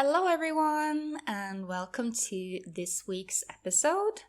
Hello, everyone, and welcome to this week's episode.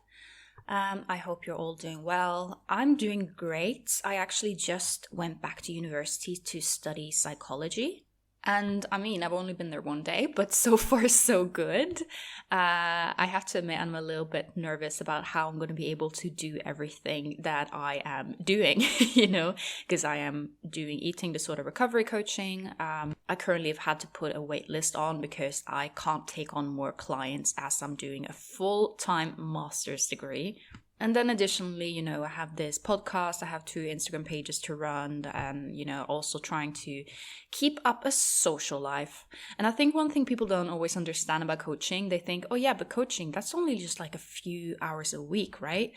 I hope you're all doing well. I'm doing great. I actually just went back to university to study psychology. And I've only been there one day, but so far so good. I have to admit I'm a little bit nervous about how I'm going to be able to do everything that I am doing, because I am doing eating disorder recovery coaching. I currently have had to put a wait list on because I can't take on more clients as I'm doing a full-time master's degree. And then additionally, I have this podcast, I have 2 Instagram pages to run, and, also trying to keep up a social life. And I think one thing people don't always understand about coaching, they think, oh yeah, but coaching, that's only just like a few hours a week, right?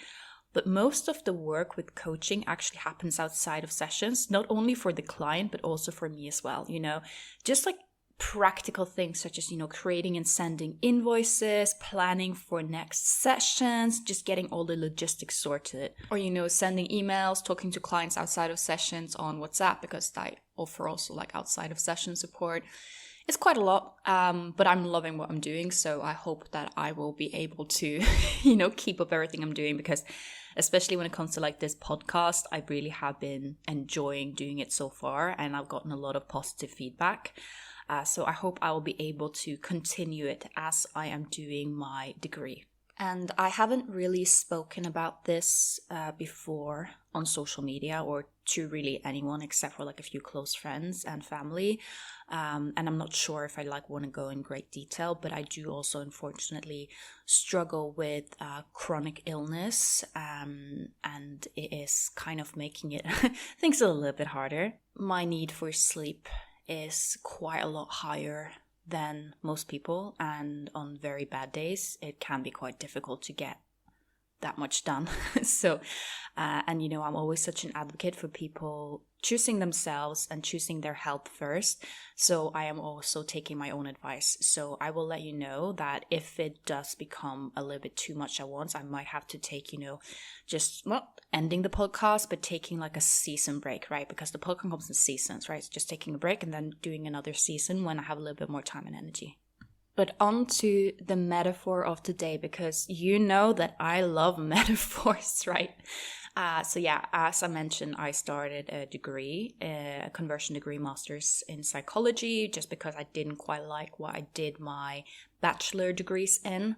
But most of the work with coaching actually happens outside of sessions, not only for the client, but also for me as well, just like practical things such as, creating and sending invoices, planning for next sessions, just getting all the logistics sorted, or, sending emails, talking to clients outside of sessions on WhatsApp, because I offer also like outside of session support. It's quite a lot, but I'm loving what I'm doing. So I hope that I will be able to, keep up everything I'm doing, because especially when it comes to like this podcast, I really have been enjoying doing it so far, and I've gotten a lot of positive feedback. So I hope I will be able to continue it as I am doing my degree. And I haven't really spoken about this before on social media or to really anyone except for like a few close friends and family. And I'm not sure if I want to go in great detail, but I do also unfortunately struggle with chronic illness, and it is kind of making it things a little bit harder. My need for sleep is quite a lot higher than most people, and on very bad days it can be quite difficult to get that much done. So I'm always such an advocate for people choosing themselves and choosing their health first. So I am also taking my own advice. So I will let you know that if it does become a little bit too much at once, I might have to take, ending the podcast, but taking like a season break, right? Because the podcast comes in seasons, right? So just taking a break and then doing another season when I have a little bit more time and energy. But on to the metaphor of today, because you know that I love metaphors, right? As I mentioned, I started a degree, a conversion degree, master's in psychology, just because I didn't quite like what I did my bachelor degrees in.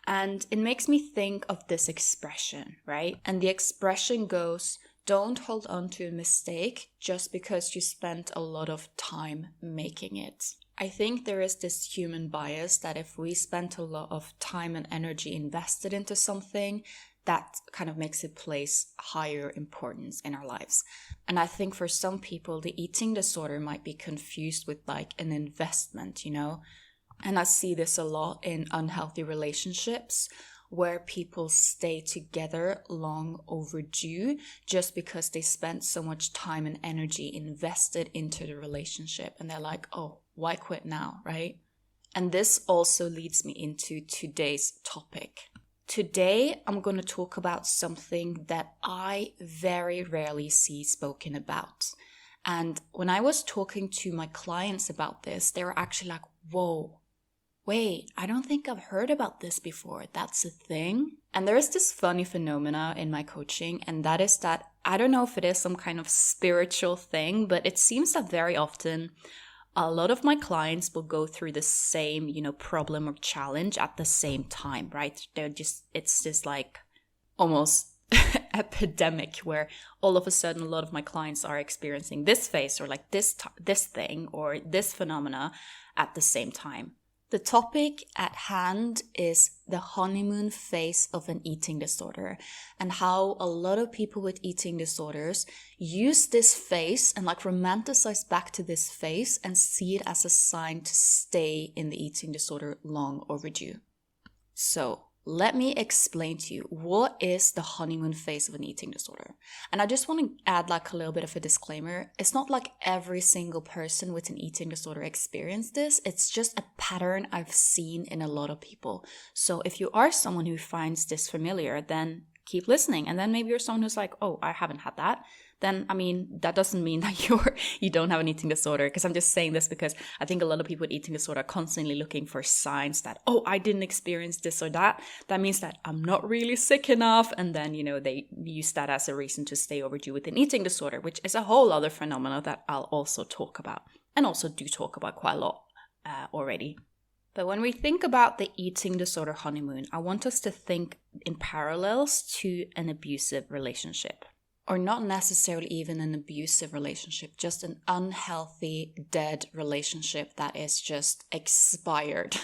And it makes me think of this expression, right? And the expression goes, don't hold on to a mistake just because you spent a lot of time making it. I think there is this human bias that if we spent a lot of time and energy invested into something, that kind of makes it place higher importance in our lives. And I think for some people, the eating disorder might be confused with like an investment, And I see this a lot in unhealthy relationships, where people stay together long overdue just because they spent so much time and energy invested into the relationship. And they're like, oh, why quit now, right? And this also leads me into today's topic. Today, I'm going to talk about something that I very rarely see spoken about. And when I was talking to my clients about this, they were actually like, whoa, wait, I don't think I've heard about this before. That's a thing. And there is this funny phenomena in my coaching, and that is that I don't know if it is some kind of spiritual thing, but it seems that very often a lot of my clients will go through the same, problem or challenge at the same time, right? It's just like almost epidemic, where all of a sudden a lot of my clients are experiencing this phase or like this thing or this phenomena at the same time. The topic at hand is the honeymoon phase of an eating disorder, and how a lot of people with eating disorders use this phase and like romanticize back to this phase and see it as a sign to stay in the eating disorder long overdue. So let me explain to you, what is the honeymoon phase of an eating disorder? And I just want to add like a little bit of a disclaimer. It's not like every single person with an eating disorder experienced this. It's just a pattern I've seen in a lot of people. So if you are someone who finds this familiar, then keep listening. And then maybe you're someone who's like, oh, I haven't had that. then, I mean, that doesn't mean that you don't have an eating disorder. Because I'm just saying this because I think a lot of people with eating disorder are constantly looking for signs that, oh, I didn't experience this or that. That means that I'm not really sick enough. And then, they use that as a reason to stay overdue with an eating disorder, which is a whole other phenomenon that I'll also talk about, and also do talk about quite a lot already. But when we think about the eating disorder honeymoon, I want us to think in parallels to an abusive relationship. Or not necessarily even an abusive relationship, just an unhealthy, dead relationship that is just expired.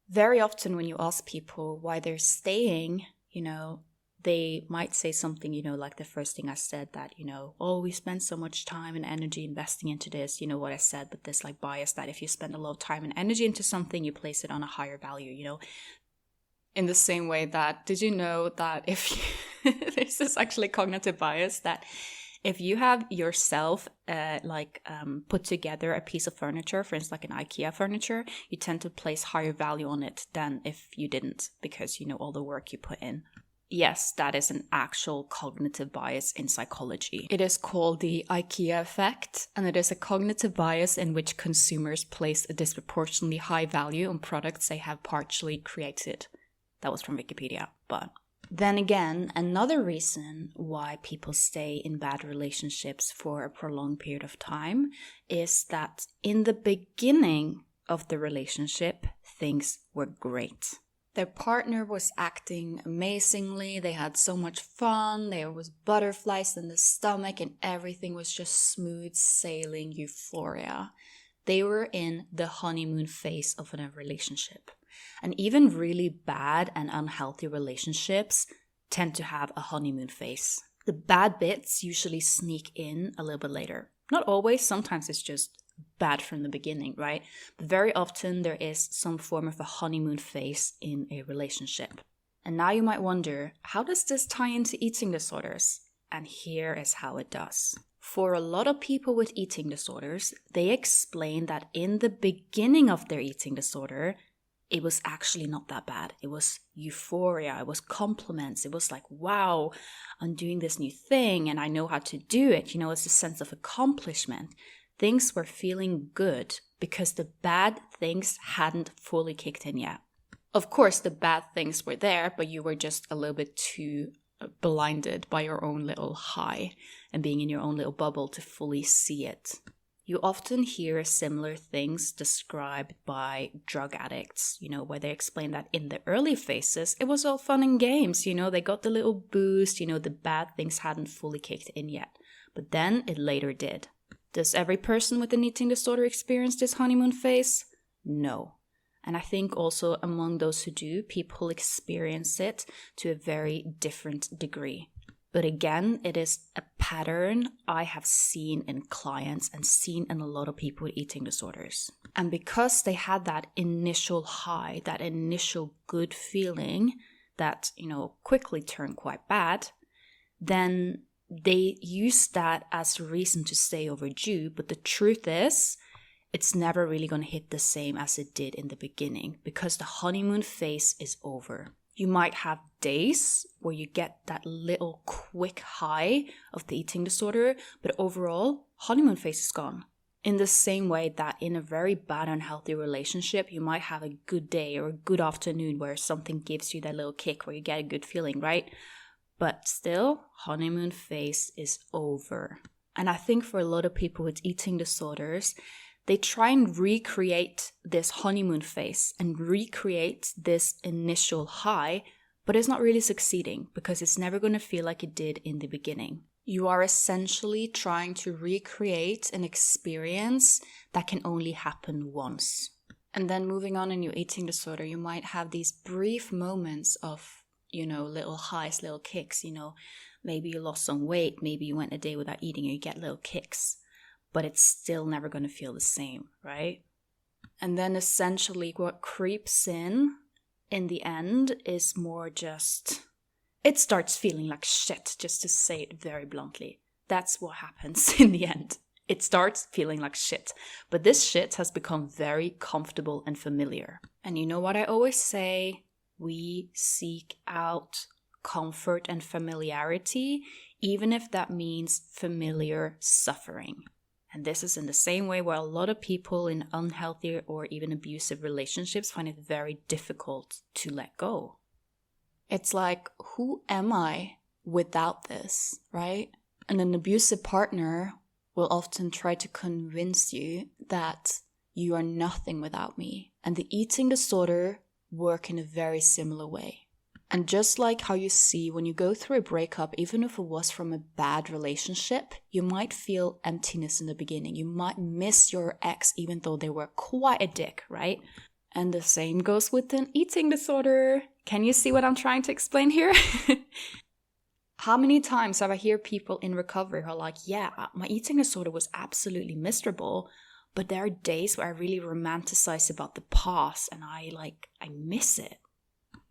Very often when you ask people why they're staying, they might say something, like the first thing I said that, oh, we spend so much time and energy investing into this, what I said, but this like bias that if you spend a lot of time and energy into something, you place it on a higher value, In the same way that, did you know that if you, this is actually cognitive bias, that if you have yourself put together a piece of furniture, for instance, like an IKEA furniture, you tend to place higher value on it than if you didn't, because all the work you put in. Yes, that is an actual cognitive bias in psychology. It is called the IKEA effect, and it is a cognitive bias in which consumers place a disproportionately high value on products they have partially created. That was from Wikipedia, but then again, another reason why people stay in bad relationships for a prolonged period of time is that in the beginning of the relationship, things were great. Their partner was acting amazingly, they had so much fun, there was butterflies in the stomach, and everything was just smooth sailing euphoria. They were in the honeymoon phase of a relationship. And even really bad and unhealthy relationships tend to have a honeymoon phase. The bad bits usually sneak in a little bit later. Not always, sometimes it's just bad from the beginning, right? But very often there is some form of a honeymoon phase in a relationship. And now you might wonder, how does this tie into eating disorders? And here is how it does. For a lot of people with eating disorders, they explain that in the beginning of their eating disorder, it was actually not that bad. It was euphoria. It was compliments. It was like, wow, I'm doing this new thing and I know how to do it. It's a sense of accomplishment. Things were feeling good because the bad things hadn't fully kicked in yet. Of course, the bad things were there, but you were just a little bit too blinded by your own little high and being in your own little bubble to fully see it. You often hear similar things described by drug addicts, where they explain that in the early phases, it was all fun and games, they got the little boost, the bad things hadn't fully kicked in yet, but then it later did. Does every person with an eating disorder experience this honeymoon phase? No. And I think also among those who do, people experience it to a very different degree. But again, it is a pattern I have seen in clients and seen in a lot of people with eating disorders. And because they had that initial high, that initial good feeling that, quickly turned quite bad, then they use that as a reason to stay overdue. But the truth is, it's never really going to hit the same as it did in the beginning because the honeymoon phase is over. You might have days where you get that little quick high of the eating disorder, but overall, honeymoon phase is gone. In the same way that in a very bad, unhealthy relationship, you might have a good day or a good afternoon where something gives you that little kick where you get a good feeling, right? But still, honeymoon phase is over. And I think for a lot of people with eating disorders, they try and recreate this honeymoon phase and recreate this initial high, but it's not really succeeding because it's never going to feel like it did in the beginning. You are essentially trying to recreate an experience that can only happen once. And then moving on in your eating disorder, you might have these brief moments of, little highs, little kicks, maybe you lost some weight, maybe you went a day without eating and you get little kicks. But it's still never going to feel the same, right? And then essentially what creeps in the end is more just, it starts feeling like shit, just to say it very bluntly. That's what happens in the end. It starts feeling like shit. But this shit has become very comfortable and familiar. And you know what I always say? We seek out comfort and familiarity, even if that means familiar suffering. And this is in the same way where a lot of people in unhealthy or even abusive relationships find it very difficult to let go. It's like, who am I without this, right? And an abusive partner will often try to convince you that you are nothing without me. And the eating disorder work in a very similar way. And just like how you see when you go through a breakup, even if it was from a bad relationship, you might feel emptiness in the beginning. You might miss your ex even though they were quite a dick, right? And the same goes with an eating disorder. Can you see what I'm trying to explain here? How many times have I heard people in recovery who are like, yeah, my eating disorder was absolutely miserable, but there are days where I really romanticize about the past and I miss it.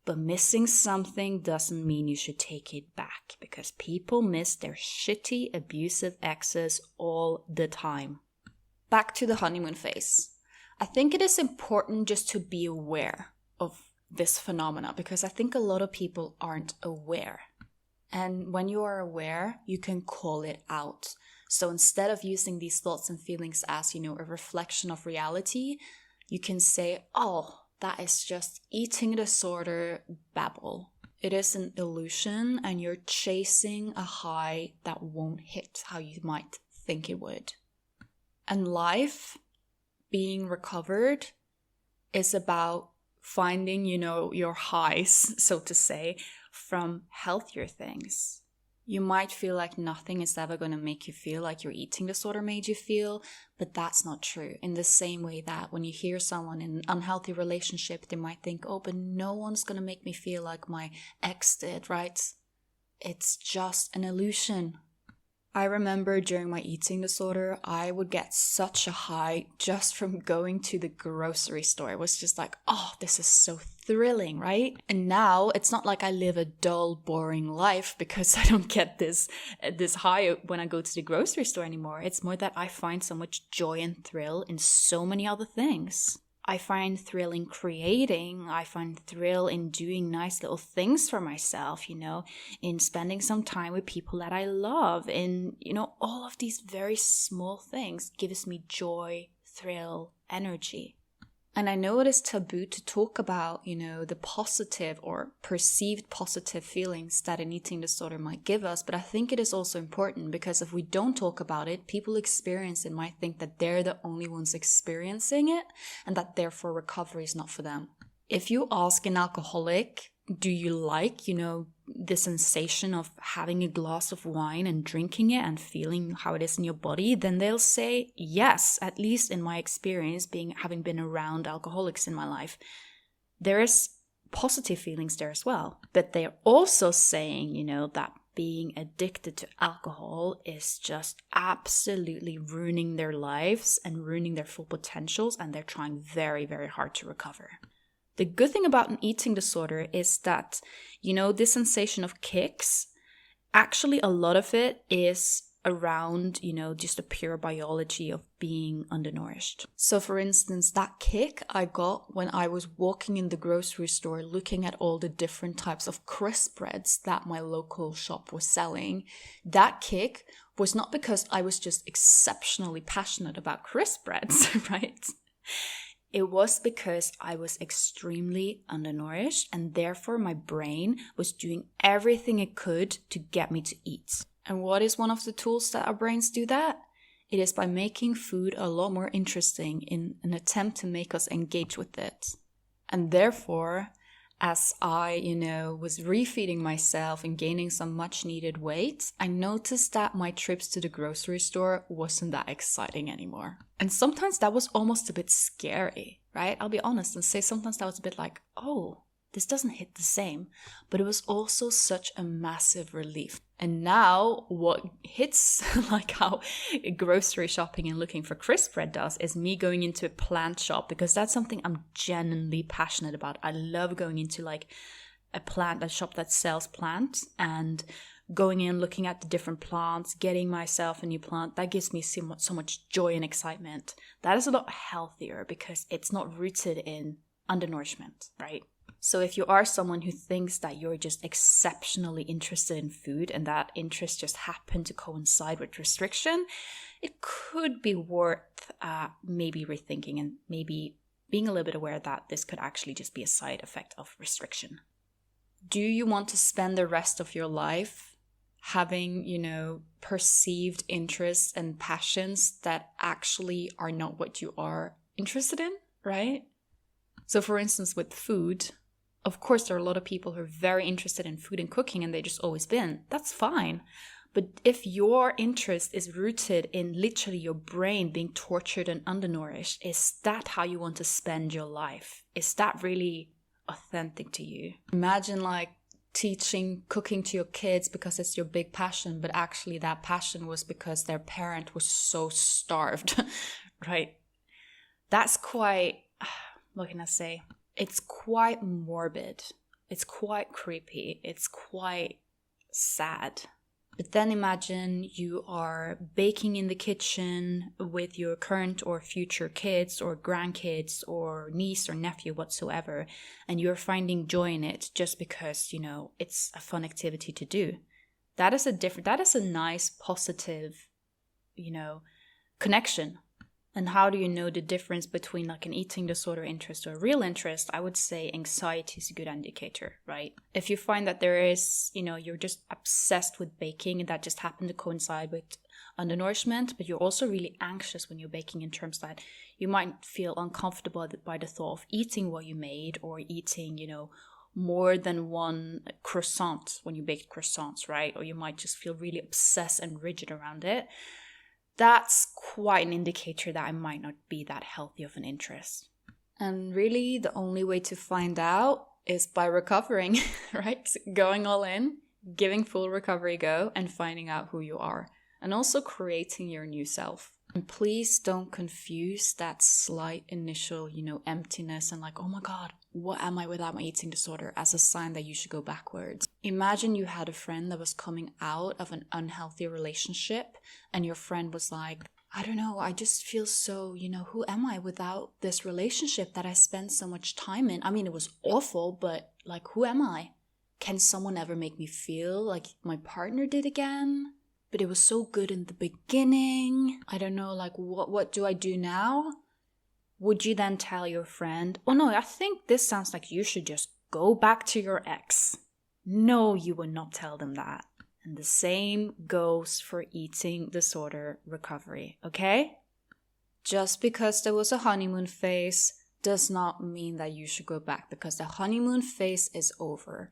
But missing something doesn't mean you should take it back, because people miss their shitty, abusive exes all the time. Back to the honeymoon phase. I think it is important just to be aware of this phenomena, because I think a lot of people aren't aware. And when you are aware, you can call it out. So instead of using these thoughts and feelings as, a reflection of reality, you can say, oh, that is just eating disorder babble. It is an illusion and you're chasing a high that won't hit how you might think it would. And life, being recovered, is about finding, your highs, so to say, from healthier things. You might feel like nothing is ever going to make you feel like your eating disorder made you feel, but that's not true. In the same way that when you hear someone in an unhealthy relationship, they might think, oh, but no one's going to make me feel like my ex did, right? It's just an illusion. I remember during my eating disorder, I would get such a high just from going to the grocery store. It was just like, oh, this is so thrilling, right? And now it's not like I live a dull, boring life because I don't get this high when I go to the grocery store anymore. It's more that I find so much joy and thrill in so many other things. I find thrill in creating. I find thrill in doing nice little things for myself, in spending some time with people that I love. In, all of these very small things gives me joy, thrill, energy. And I know it is taboo to talk about, the positive or perceived positive feelings that an eating disorder might give us. But I think it is also important because if we don't talk about it, people experience it might think that they're the only ones experiencing it and that therefore recovery is not for them. If you ask an alcoholic, do you like, the sensation of having a glass of wine and drinking it and feeling how it is in your body, then they'll say yes, at least in my experience, having been around alcoholics in my life. There is positive feelings there as well. But they're also saying, that being addicted to alcohol is just absolutely ruining their lives and ruining their full potentials, and they're trying very, very hard to recover. The good thing about an eating disorder is that, this sensation of kicks, actually a lot of it is around, just the pure biology of being undernourished. So for instance, that kick I got when I was walking in the grocery store looking at all the different types of crisp breads that my local shop was selling, that kick was not because I was just exceptionally passionate about crisp breads, right? It was because I was extremely undernourished and therefore my brain was doing everything it could to get me to eat. And what is one of the tools that our brains do that? It is by making food a lot more interesting in an attempt to make us engage with it. And therefore, as I, was refeeding myself and gaining some much needed weight, I noticed that my trips to the grocery store wasn't that exciting anymore. And sometimes that was almost a bit scary, right? I'll be honest and say sometimes that was a bit like, oh, this doesn't hit the same. But it was also such a massive relief. And now what hits like how grocery shopping and looking for crisp bread does is me going into a plant shop, because that's something I'm genuinely passionate about. I love going into a shop that sells plants and going in, looking at the different plants, getting myself a new plant. That gives me so much joy and excitement. That is a lot healthier because it's not rooted in undernourishment, right? So if you are someone who thinks that you're just exceptionally interested in food and that interest just happened to coincide with restriction, it could be worth maybe rethinking and maybe being a little bit aware that this could actually just be a side effect of restriction. Do you want to spend the rest of your life having, perceived interests and passions that actually are not what you are interested in, right? So for instance, with food, of course, there are a lot of people who are very interested in food and cooking and they just always been. That's fine. But if your interest is rooted in literally your brain being tortured and undernourished, is that how you want to spend your life? Is that really authentic to you? Imagine teaching cooking to your kids because it's your big passion, but actually that passion was because their parent was so starved, right? That's quite, what can I say? It's quite morbid. It's quite creepy. It's quite sad. But then imagine you are baking in the kitchen with your current or future kids or grandkids or niece or nephew whatsoever, and you're finding joy in it just because, it's a fun activity to do. That is a nice, positive, connection. And how do you know the difference between an eating disorder interest or a real interest? I would say anxiety is a good indicator, right? If you find that there is, you're just obsessed with baking and that just happened to coincide with undernourishment, but you're also really anxious when you're baking in terms that you might feel uncomfortable by the thought of eating what you made or eating, more than one croissant when you baked croissants, right? Or you might just feel really obsessed and rigid around it. That's quite an indicator that I might not be that healthy of an interest. And really, the only way to find out is by recovering, right? Going all in, giving full recovery go, and finding out who you are. And also creating your new self. And please don't confuse that slight initial, emptiness and oh my God, what am I without my eating disorder as a sign that you should go backwards. Imagine you had a friend that was coming out of an unhealthy relationship and your friend was like, I don't know, I just feel so, who am I without this relationship that I spend so much time in? I mean, it was awful, but who am I? Can someone ever make me feel like my partner did again? But it was so good in the beginning. I don't know, what do I do now? Would you then tell your friend, oh no, I think this sounds like you should just go back to your ex? No, you would not tell them that. And the same goes for eating disorder recovery, okay? Just because there was a honeymoon phase does not mean that you should go back, because the honeymoon phase is over.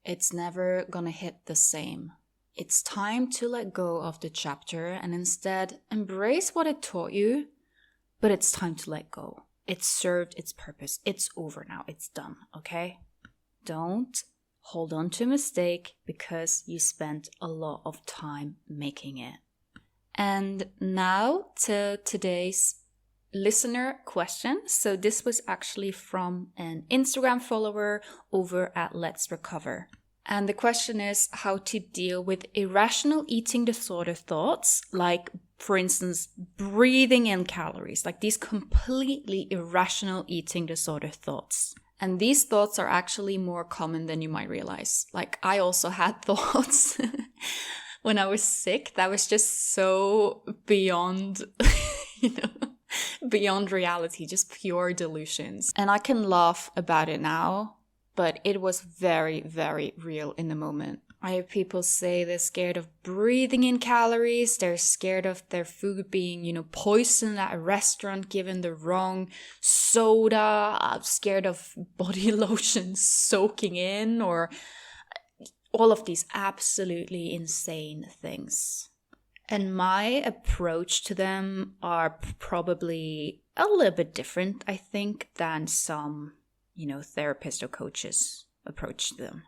It's never gonna hit the same. It's time to let go of the chapter and instead embrace what it taught you, but it's time to let go. It served its purpose. It's over now. It's done, okay? Don't hold on to a mistake because you spent a lot of time making it. And now to today's listener question. So this was actually from an Instagram follower over at Let's Recover. And the question is how to deal with irrational eating disorder thoughts, for instance, breathing in calories, these completely irrational eating disorder thoughts. And these thoughts are actually more common than you might realize. I also had thoughts when I was sick that was just so beyond, beyond reality, just pure delusions. And I can laugh about it now, but it was very, very real in the moment. I have people say they're scared of breathing in calories. They're scared of their food being, poisoned at a restaurant given the wrong soda. I'm scared of body lotion soaking in, or all of these absolutely insane things. And my approach to them are probably a little bit different, I think, than some therapists or coaches approach them.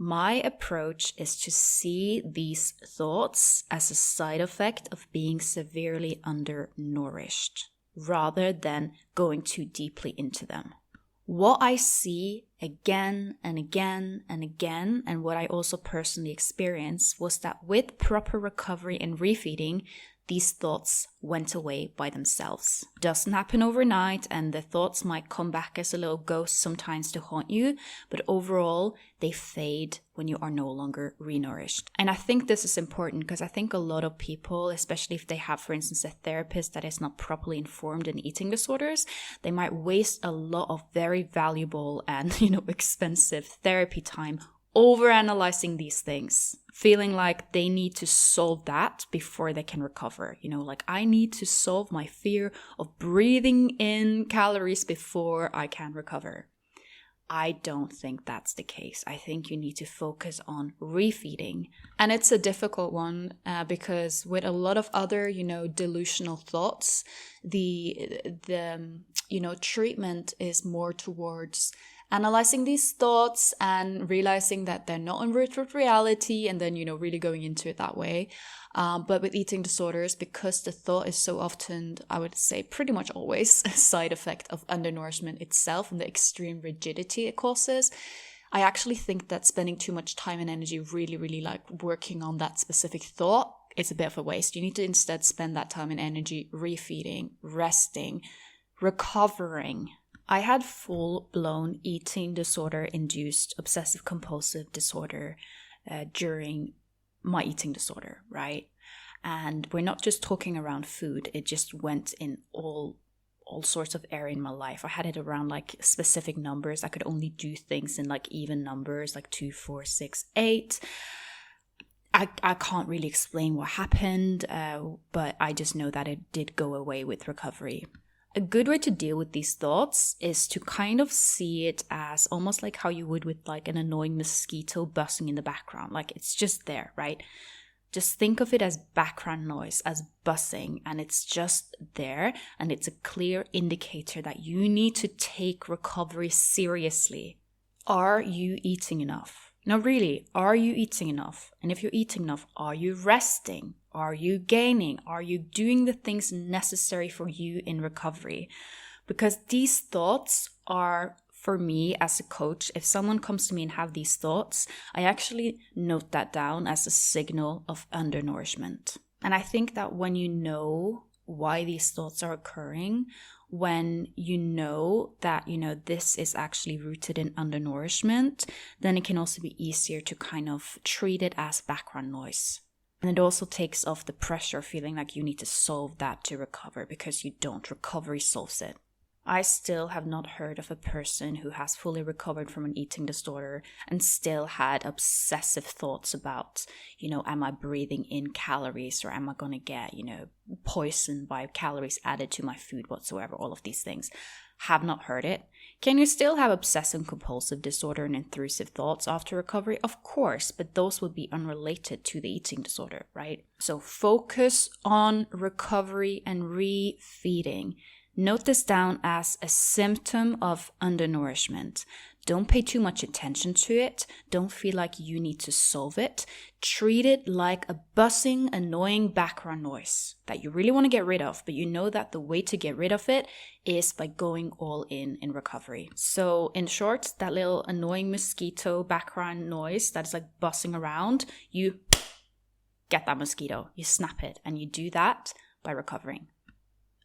My approach is to see these thoughts as a side effect of being severely undernourished, rather than going too deeply into them. What I see again and again and again, and what I also personally experienced, was that with proper recovery and refeeding, these thoughts went away by themselves. Doesn't happen overnight, and the thoughts might come back as a little ghost sometimes to haunt you, but overall they fade when you are no longer renourished. And I think this is important because I think a lot of people, especially if they have, for instance, a therapist that is not properly informed in eating disorders, they might waste a lot of very valuable and, expensive therapy time overanalyzing these things, feeling like they need to solve that before they can recover. Like I need to solve my fear of breathing in calories before I can recover. I don't think that's the case. I think you need to focus on refeeding. And it's a difficult one because with a lot of other, delusional thoughts, the treatment is more towards analyzing these thoughts and realizing that they're not in root with reality, and then, really going into it that way. But with eating disorders, because the thought is so often, I would say pretty much always, a side effect of undernourishment itself and the extreme rigidity it causes, I actually think that spending too much time and energy really, really working on that specific thought is a bit of a waste. You need to instead spend that time and energy refeeding, resting, recovering. I had full-blown eating disorder-induced obsessive compulsive disorder during my eating disorder, right? And we're not just talking around food. It just went in all sorts of area in my life. I had it around specific numbers. I could only do things in even numbers, 2, 4, 6, 8. I can't really explain what happened, but I just know that it did go away with recovery. A good way to deal with these thoughts is to kind of see it as almost like how you would with an annoying mosquito buzzing in the background. It's just there, right? Just think of it as background noise, as buzzing, and it's just there, and it's a clear indicator that you need to take recovery seriously. Are you eating enough? No, really, are you eating enough? And if you're eating enough, are you resting? Are you gaining? Are you doing the things necessary for you in recovery? Because these thoughts are, for me as a coach, if someone comes to me and have these thoughts, I actually note that down as a signal of undernourishment. And I think that when you know why these thoughts are occurring, when you know that, this is actually rooted in undernourishment, then it can also be easier to kind of treat it as background noise. And it also takes off the pressure, feeling like you need to solve that to recover, because you don't. Recovery solves it. I still have not heard of a person who has fully recovered from an eating disorder and still had obsessive thoughts about, am I breathing in calories, or am I going to get, poisoned by calories added to my food whatsoever, all of these things. Have not heard it. Can you still have obsessive compulsive disorder and intrusive thoughts after recovery? Of course, but those would be unrelated to the eating disorder, right? So focus on recovery and refeeding. Note this down as a symptom of undernourishment. Don't pay too much attention to it. Don't feel like you need to solve it. Treat it like a buzzing, annoying background noise that you really want to get rid of, but you know that the way to get rid of it is by going all in recovery. So in short, that little annoying mosquito background noise that is buzzing around, you get that mosquito, you snap it, and you do that by recovering.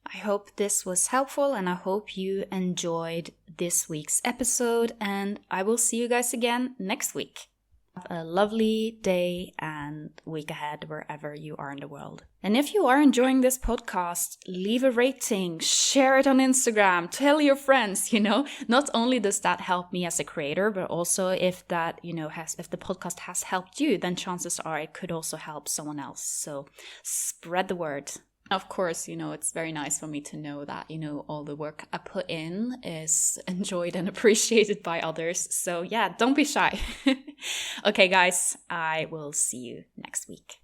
I hope this was helpful, and I hope you enjoyed this week's episode, and I will see you guys again next week. Have a lovely day and week ahead wherever you are in the world. And if you are enjoying this podcast, leave a rating, share it on Instagram, tell your friends, Not only does that help me as a creator, but also if that, if the podcast has helped you, then chances are it could also help someone else. So spread the word. Of course, it's very nice for me to know that, all the work I put in is enjoyed and appreciated by others. So yeah, don't be shy. Okay, guys, I will see you next week.